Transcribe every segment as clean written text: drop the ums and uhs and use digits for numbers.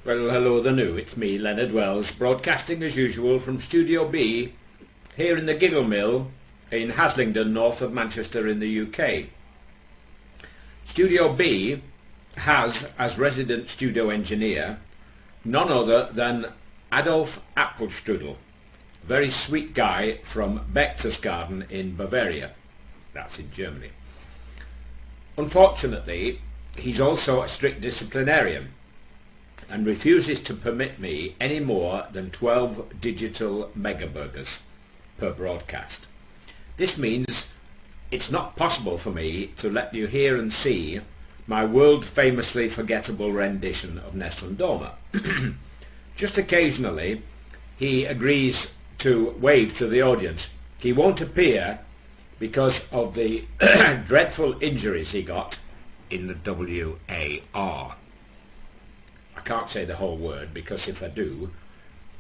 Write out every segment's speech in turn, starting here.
Well, hello the new, it's me, Leonard Wells, broadcasting as usual from Studio B, here in the Giggle Mill in Haslingden, north of Manchester in the UK. Studio B has, as resident studio engineer, none other than Adolf Apfelstrudel, a very sweet guy from Berchtesgaden in Bavaria, that's in Germany. Unfortunately, he's also a strict disciplinarian and refuses to permit me any more than 12 digital megaburgers per broadcast. This means it's not possible for me to let you hear and see my world-famously forgettable rendition of Nessun Dorma. Just occasionally he agrees to wave to the audience. He won't appear because of the dreadful injuries he got in the WAR. I can't say the whole word because if I do,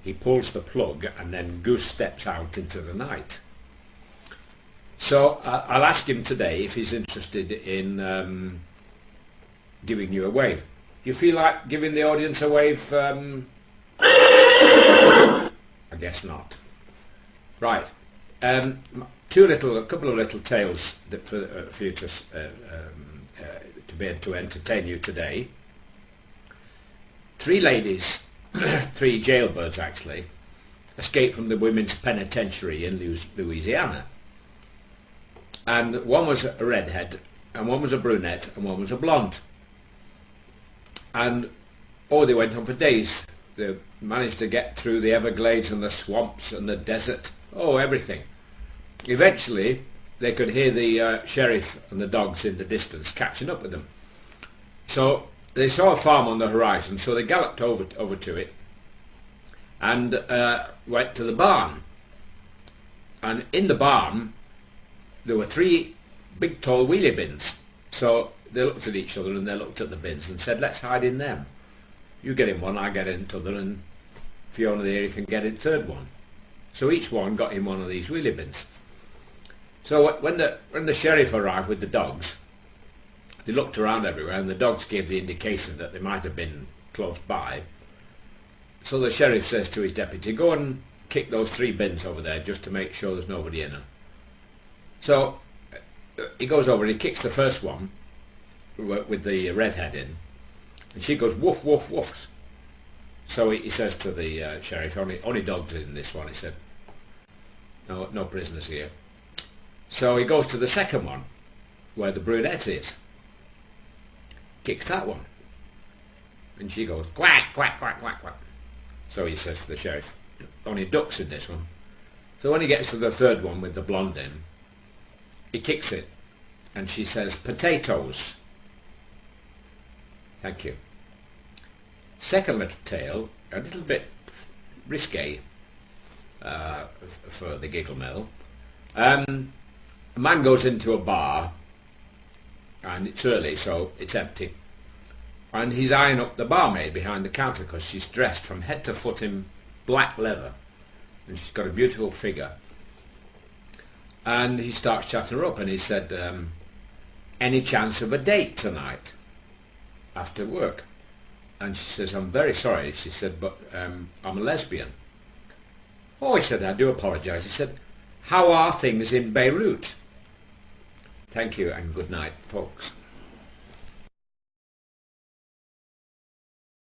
he pulls the plug and then goose steps out into the night. So I'll ask him today if he's interested in giving you a wave. Do you feel like giving the audience a wave? I guess not. Right. A couple of little tales that for you to be able to entertain you today. 3 ladies, 3 jailbirds actually, escaped from the women's penitentiary in Louisiana. And one was a redhead, and one was a brunette, and one was a blonde. And they went on for days. They managed to get through the Everglades and the swamps and the desert, everything. Eventually, they could hear the sheriff and the dogs in the distance catching up with them. So they saw a farm on the horizon, so they galloped over to it and went to the barn. And in the barn there were 3 big tall wheelie bins. So they looked at each other and they looked at the bins and said, let's hide in them. You get in one, I get in t'other, and Fiona there can get in third one. So each one got in one of these wheelie bins. So when the sheriff arrived with the dogs, they looked around everywhere and the dogs gave the indication that they might have been close by. So the sheriff says to his deputy, go and kick those 3 bins over there just to make sure there's nobody in them. So he goes over and he kicks the first one with the redhead in, and she goes woof woof woof. So he says to the sheriff, only dogs in this one. He said, no prisoners here. So he goes to the second one where the brunette is, kicks that one, and she goes quack quack quack quack quack. So he says to the sheriff, only ducks in this one. So when he gets to the third one with the blonde in, he kicks it and she says potatoes. Thank you. Second little tale, a little bit risque for the Giggle Mill. A man goes into a bar and it's early, so it's empty, and he's eyeing up the barmaid behind the counter because she's dressed from head to foot in black leather and she's got a beautiful figure. And he starts chatting her up and he said, any chance of a date tonight after work? And she says, I'm very sorry, she said, but I'm a lesbian. He said, I do apologise. He said, how are things in Beirut? Thank you and good night, folks.